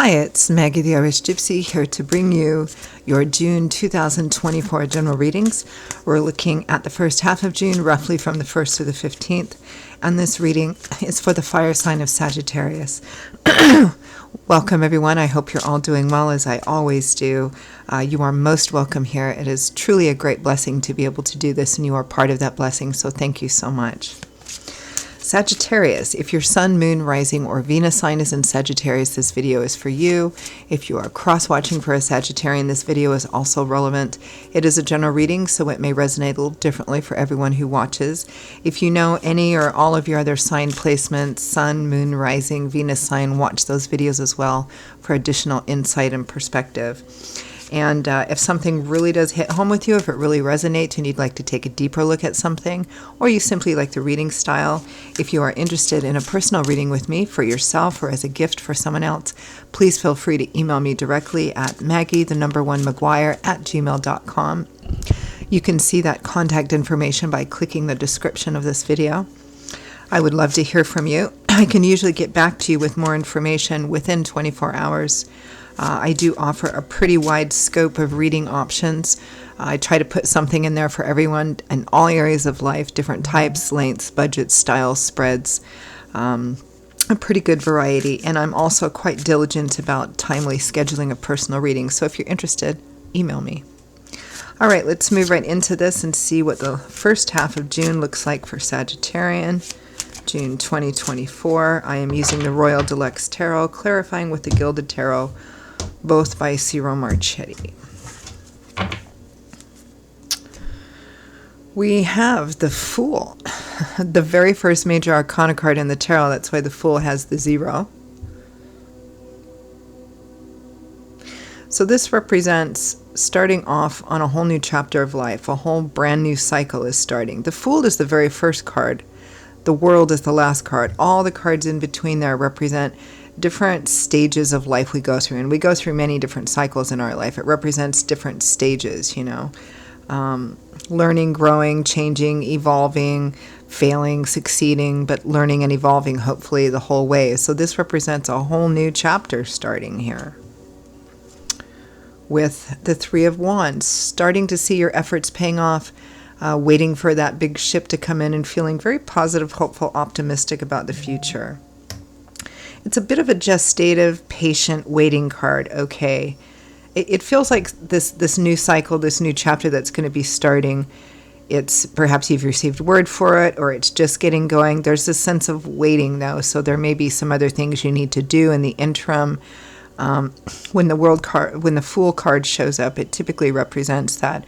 Hi, it's Maggie the Irish Gypsy here to bring you your June 2024 general readings. We're looking at the first half of June, roughly from the 1st to the 15th, and this reading is for the fire sign of Sagittarius. Welcome, everyone. I hope you're all doing well, as I always do. You are most welcome here. It is truly a great blessing to be able to do this, and you are part of that blessing, so thank you so much. Sagittarius, if your Sun, Moon, Rising, or Venus sign is in Sagittarius, this video is for you. If you are cross-watching for a Sagittarian, this video is also relevant. It is a general reading, so it may resonate a little differently for everyone who watches. If you know any or all of your other sign placements, Sun, Moon, Rising, Venus sign, watch those videos as well for additional insight and perspective. And if something really does hit home with you, if it really resonates and you'd like to take a deeper look at something, or you simply like the reading style, if you are interested in a personal reading with me for yourself or as a gift for someone else, please feel free to email me directly at maggie1maguire@gmail.com. You can see that contact information by clicking the description of this video. I would love to hear from you. I can usually get back to you with more information within 24 hours. I do offer a pretty wide scope of reading options. I try to put something in there for everyone in all areas of life, different types, lengths, budgets, styles, spreads, a pretty good variety. And I'm also quite diligent about timely scheduling of personal readings. So if you're interested, email me. All right, let's move right into this and see what the first half of June looks like for Sagittarian. June 2024. I am using the Royal Deluxe Tarot, clarifying with the Gilded Tarot, both by Ciro Marchetti. We have the Fool, the very first major arcana card in the tarot. That's why the Fool has the 0. So this represents starting off on a whole new chapter of life. A whole brand new cycle is starting. The Fool is the very first card. The World is the last card. All the cards in between there represent different stages of life we go through, and we go through many different cycles in our life. It represents different stages, learning, growing, changing, evolving, failing, succeeding, but learning and evolving hopefully the whole way. So this represents a whole new chapter starting here. With the Three of Wands, starting to see your efforts paying off, waiting for that big ship to come in and feeling very positive, hopeful, optimistic about the future. It's a bit of a gestative, patient, waiting card, okay? It feels like this new cycle, this new chapter that's going to be starting, it's perhaps you've received word for it, or it's just getting going. There's this sense of waiting, though, so there may be some other things you need to do in the interim. When the Fool card shows up, it typically represents that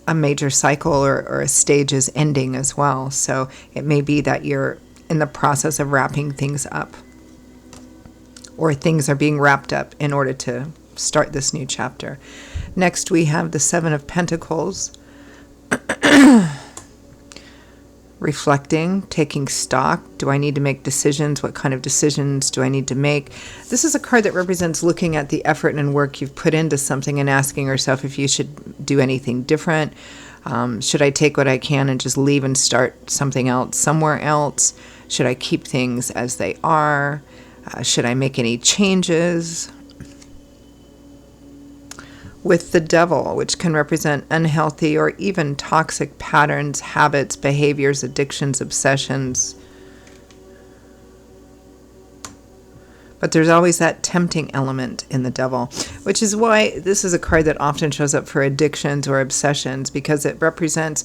a major cycle or a stage is ending as well. So it may be that you're in the process of wrapping things up, or things are being wrapped up in order to start this new chapter. Next, we have the Seven of Pentacles. Reflecting, taking stock. Do I need to make decisions? What kind of decisions do I need to make? This is a card that represents looking at the effort and work you've put into something and asking yourself if you should do anything different. Should I take what I can and just leave and start something else somewhere else? Should I keep things as they are? Should I make any changes? With the Devil, which can represent unhealthy or even toxic patterns, habits, behaviors, addictions, obsessions. But there's always that tempting element in the Devil, which is why this is a card that often shows up for addictions or obsessions, because it represents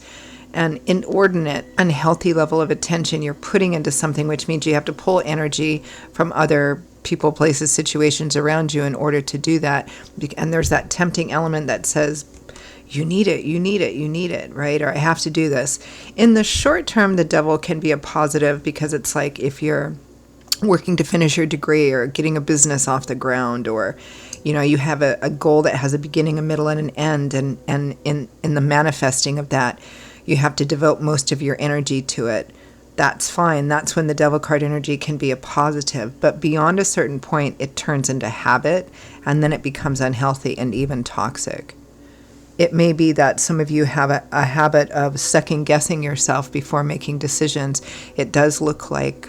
an inordinate, unhealthy level of attention you're putting into something, which means you have to pull energy from other people, places, situations around you in order to do that. And there's that tempting element that says, you need it, right? Or I have to do this. In the short term, the Devil can be a positive, because it's like if you're working to finish your degree or getting a business off the ground, or you have a goal that has a beginning, a middle, and an end, and in the manifesting of that, you have to devote most of your energy to it. That's fine. That's when the Devil card energy can be a positive. But beyond a certain point, it turns into habit, and then it becomes unhealthy and even toxic. It may be that some of you have a habit of second guessing yourself before making decisions. It does look like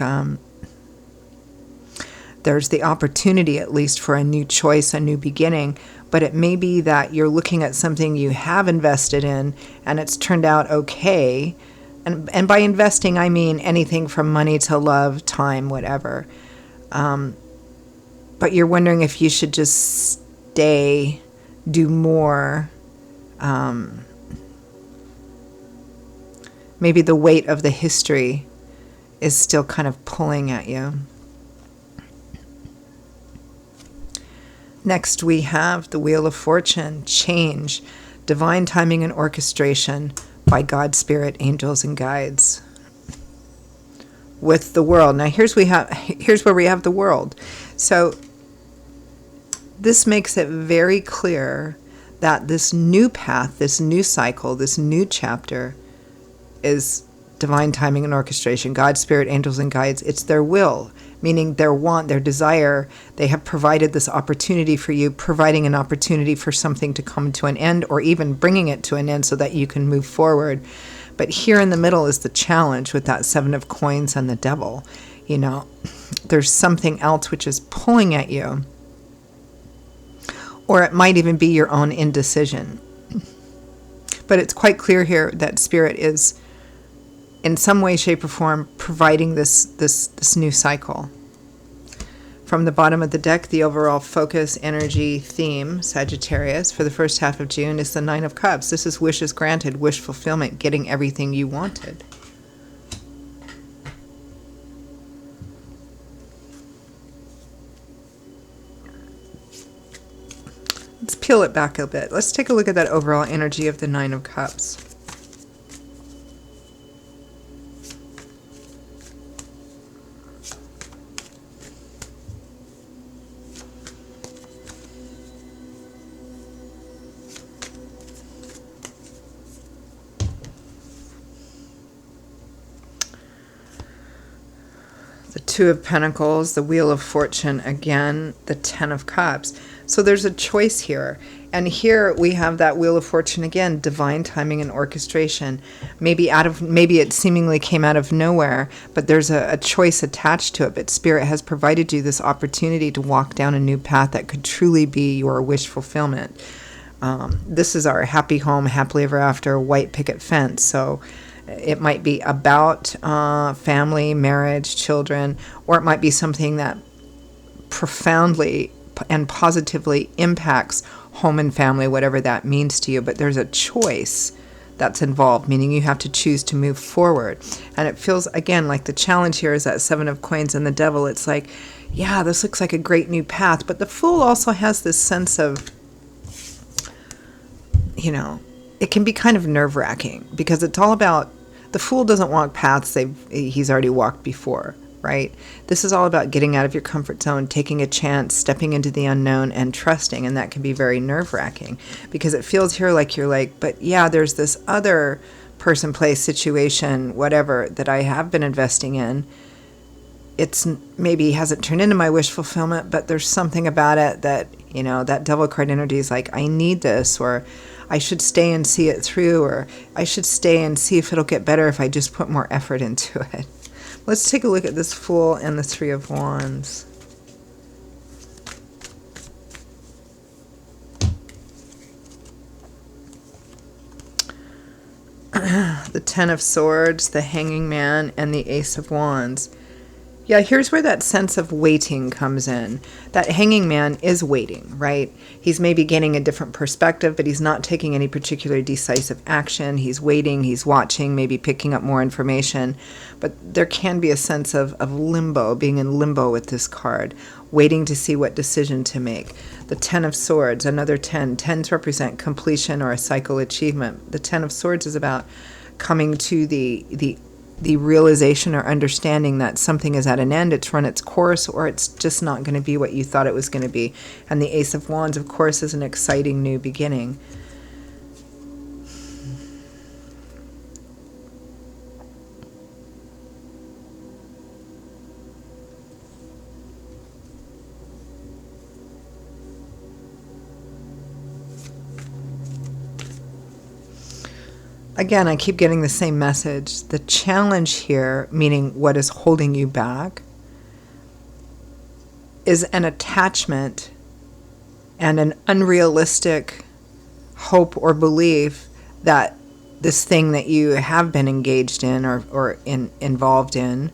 there's the opportunity at least for a new choice, a new beginning, but it may be that you're looking at something you have invested in and it's turned out okay. And by investing, I mean anything from money to love, time, whatever. But you're wondering if you should just stay, do more. Maybe the weight of the history is still kind of pulling at you. Next, we have the Wheel of Fortune, change, divine timing and orchestration by God, Spirit, angels, and guides. With the world. Now, here's where we have the world. So this makes it very clear that this new path, this new cycle, this new chapter is divine timing and orchestration. God, Spirit, angels, and guides. It's their will, meaning their want, their desire. They have provided this opportunity for you, providing an opportunity for something to come to an end, or even bringing it to an end so that you can move forward. But here in the middle is the challenge with that 7 of coins and the devil. You know, there's something else which is pulling at you. Or it might even be your own indecision. But it's quite clear here that Spirit is, in some way, shape, or form, providing this new cycle. From the bottom of the deck, the overall focus, energy, theme, Sagittarius, for the first half of June is the 9 of Cups. This is wishes granted, wish fulfillment, getting everything you wanted. Let's peel it back a bit. Let's take a look at that overall energy of the 9 of Cups. The 2 of Pentacles, the Wheel of Fortune again, the 10 of Cups. So there's a choice here. And here we have that Wheel of Fortune again, divine timing and orchestration. Maybe it seemingly came out of nowhere, but there's a choice attached to it. But Spirit has provided you this opportunity to walk down a new path that could truly be your wish fulfillment. This is our happy home, happily ever after, white picket fence. So it might be about family, marriage, children, or it might be something that profoundly and positively impacts home and family, whatever that means to you. But there's a choice that's involved, meaning you have to choose to move forward. And it feels, again, like the challenge here is that 7 of coins and the devil. It's like, yeah, this looks like a great new path. But the Fool also has this sense of, you know, it can be kind of nerve-wracking because it's all about, the Fool doesn't walk paths he's already walked before, right? This is all about getting out of your comfort zone, taking a chance, stepping into the unknown, and trusting. And that can be very nerve-wracking because it feels here like you're like, but yeah, there's this other person, place, situation, whatever, that I have been investing in. It's maybe hasn't turned into my wish fulfillment, but there's something about it that, you know, that devil card energy is like, I need this, or I should stay and see it through, or I should stay and see if it'll get better if I just put more effort into it. Let's take a look at this Fool and the 3 of Wands. The 10 of Swords, the Hanging Man, and the Ace of Wands. Yeah, here's where that sense of waiting comes in. That Hanging Man is waiting, right? He's maybe gaining a different perspective, but he's not taking any particular decisive action. He's waiting, he's watching, maybe picking up more information. But there can be a sense of limbo, being in limbo with this card, waiting to see what decision to make. The 10 of Swords, another 10. 10s represent completion or a cycle achievement. The 10 of Swords is about coming to the realization or understanding that something is at an end, it's run its course, or it's just not going to be what you thought it was going to be. And the Ace of Wands, of course, is an exciting new beginning. Again, I keep getting the same message. The challenge here, meaning what is holding you back, is an attachment and an unrealistic hope or belief that this thing that you have been engaged in or involved in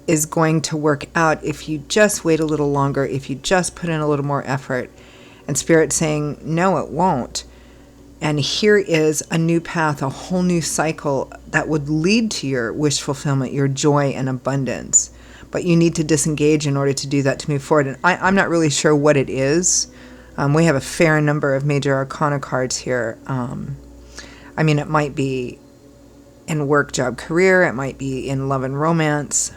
is going to work out if you just wait a little longer, if you just put in a little more effort. And Spirit saying, no, it won't. And here is a new path, a whole new cycle that would lead to your wish fulfillment, your joy and abundance. But you need to disengage in order to do that, to move forward. And I'm not really sure what it is. We have a fair number of major arcana cards here. I mean, it might be in work, job, career. It might be in love and romance.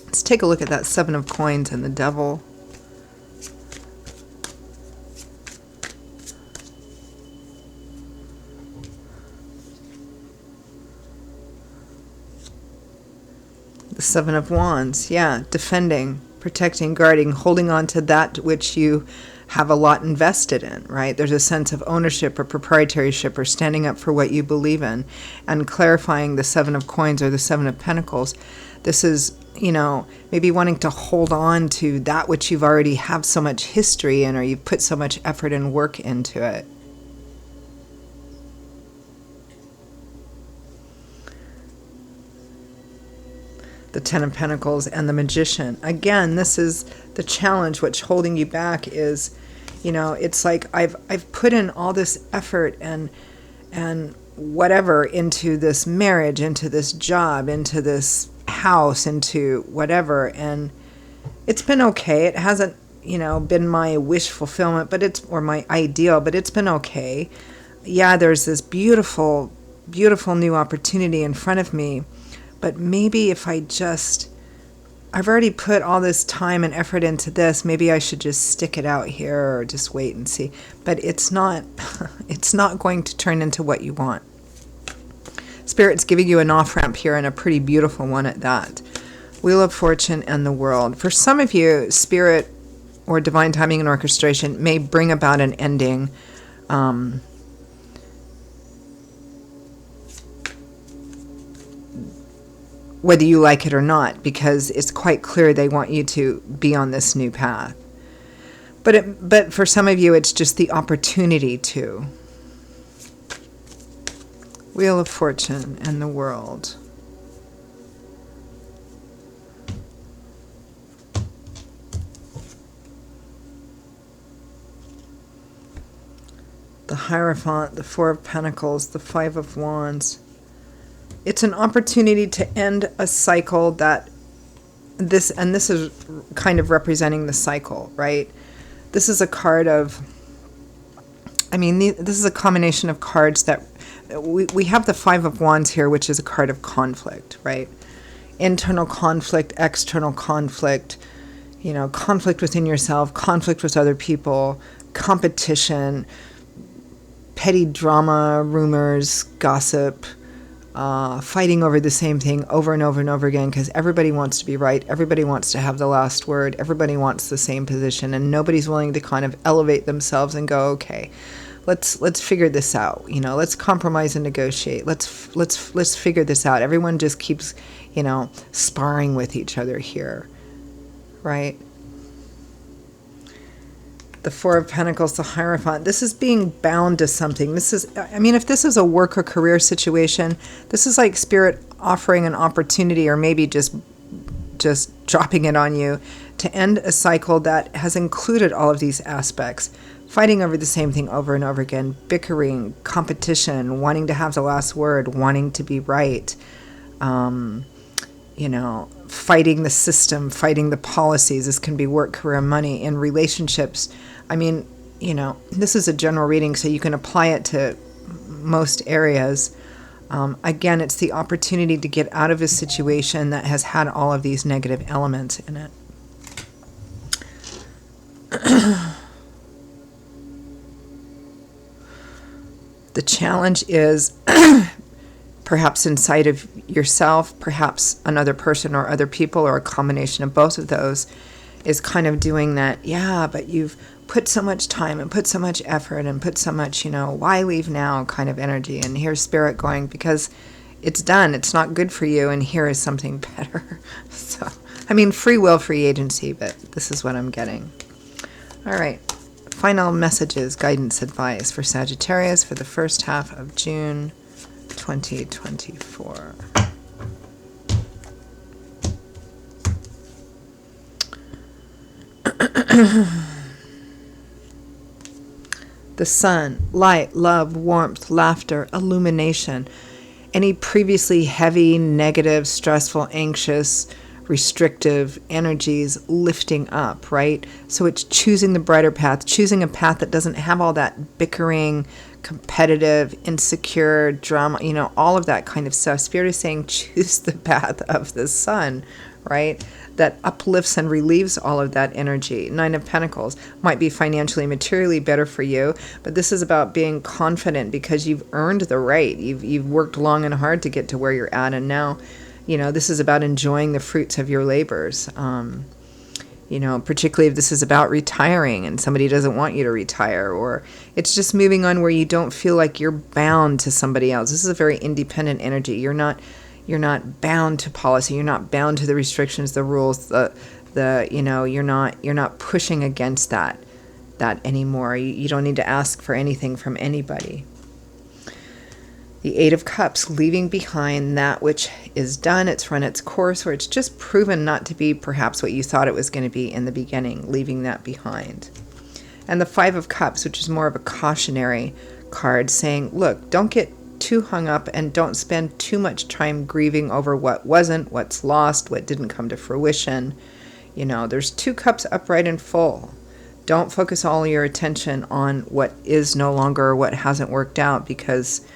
Let's take a look at that Seven of Coins and the Devil. The Seven of Wands, yeah, defending, protecting, guarding, holding on to that which you have a lot invested in, right? There's a sense of ownership or proprietoryship or standing up for what you believe in, and clarifying the Seven of Coins or the Seven of Pentacles. This is, maybe wanting to hold on to that which you've already have so much history in, or you've put so much effort and work into it. The Ten of Pentacles and the Magician. Again, this is the challenge. What's holding you back is, it's like I've put in all this effort and whatever into this marriage, into this job, into this house, into whatever, and it's been okay. It hasn't, been my wish fulfillment, or my ideal, but it's been okay. Yeah, there's this beautiful, beautiful new opportunity in front of me. But maybe if I've already put all this time and effort into this, maybe I should just stick it out here or just wait and see. But it's not going to turn into what you want. Spirit's giving you an off-ramp here, and a pretty beautiful one at that. Wheel of Fortune and the World. For some of you, Spirit or divine timing and orchestration may bring about an ending. Whether you like it or not, because it's quite clear they want you to be on this new path. But for some of you, it's just the opportunity to. Wheel of Fortune and the World. The Hierophant, the Four of Pentacles, the Five of Wands. It's an opportunity to end a cycle this is kind of representing the cycle, right? This is a card of, this is a combination of cards that, we have the Five of Wands here, which is a card of conflict, right? Internal conflict, external conflict, conflict within yourself, conflict with other people, competition, petty drama, rumors, gossip, fighting over the same thing over and over and over again, because everybody wants to be right, everybody wants to have the last word, everybody wants the same position, and nobody's willing to kind of elevate themselves and go, okay, let's figure this out, let's compromise and negotiate, let's figure this out. Everyone just keeps, sparring with each other here, right? The Four of Pentacles, the Hierophant. This is being bound to something. This is, if this is a work or career situation, this is like Spirit offering an opportunity, or maybe just dropping it on you to end a cycle that has included all of these aspects. Fighting over the same thing over and over again, bickering, competition, wanting to have the last word, wanting to be right, fighting the system, fighting the policies. This can be work, career, money, in relationships. This is a general reading, so you can apply it to most areas. Again, it's the opportunity to get out of a situation that has had all of these negative elements in it. The challenge is perhaps inside of yourself, perhaps another person or other people, or a combination of both of those, is kind of doing that, yeah, but you've put so much time and put so much effort and put so much, why leave now kind of energy. And here's Spirit going, because it's done, it's not good for you, and here is something better. So I mean, free will, free agency, but this is what I'm getting. All right. Final messages, guidance, advice for Sagittarius for the first half of June 2024. The sun, light, love, warmth, laughter, illumination. Any previously heavy, negative, stressful, anxious, restrictive energies lifting up, right? So it's choosing the brighter path, choosing a path that doesn't have all that bickering, competitive, insecure, drama, all of that kind of stuff. Spirit is saying choose the path of the sun, right? That uplifts and relieves all of that energy. 9 of Pentacles might be financially, materially better for you, but this is about being confident because you've earned the right. You've worked long and hard to get to where you're at, and now, this is about enjoying the fruits of your labors. Particularly if this is about retiring and somebody doesn't want you to retire, or it's just moving on where you don't feel like you're bound to somebody else. This is a very independent energy. You're not bound to policy. You're not bound to the restrictions, the rules, you're not pushing against that anymore. You don't need to ask for anything from anybody. The 8 of Cups, leaving behind that which is done, it's run its course, or it's just proven not to be perhaps what you thought it was going to be in the beginning, leaving that behind. And the 5 of Cups, which is more of a cautionary card, saying, look, don't get too hung up and don't spend too much time grieving over what wasn't, what's lost, what didn't come to fruition. There's 2 cups upright and full. Don't focus all your attention on what is no longer or what hasn't worked out, because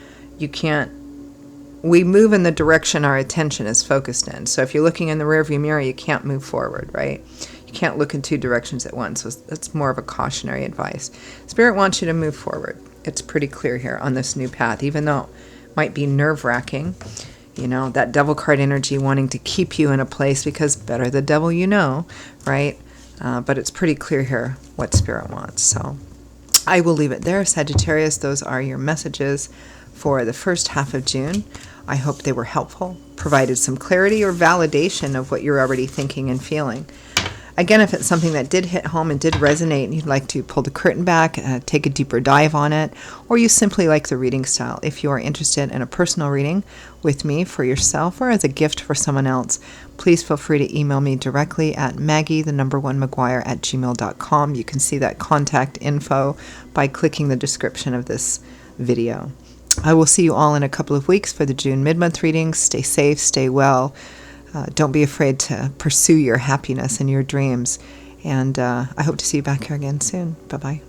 we move in the direction our attention is focused in. So if you're looking in the rearview mirror, you can't move forward, right? You can't look in 2 directions at once. So that's more of a cautionary advice. Spirit wants you to move forward. It's pretty clear here on this new path, even though it might be nerve-wracking, that devil card energy wanting to keep you in a place because better the devil you know, right? But it's pretty clear here what Spirit wants. So I will leave it there, Sagittarius. Those are your messages for the first half of June. I hope they were helpful, provided some clarity or validation of what you're already thinking and feeling. Again, if it's something that did hit home and did resonate and you'd like to pull the curtain back, take a deeper dive on it, or you simply like the reading style, if you are interested in a personal reading with me for yourself or as a gift for someone else, please feel free to email me directly at maggie1maguire@gmail.com. You can see that contact info by clicking the description of this video. I will see you all in a couple of weeks for the June mid-month readings. Stay safe, stay well. Don't be afraid to pursue your happiness and your dreams. And I hope to see you back here again soon. Bye-bye.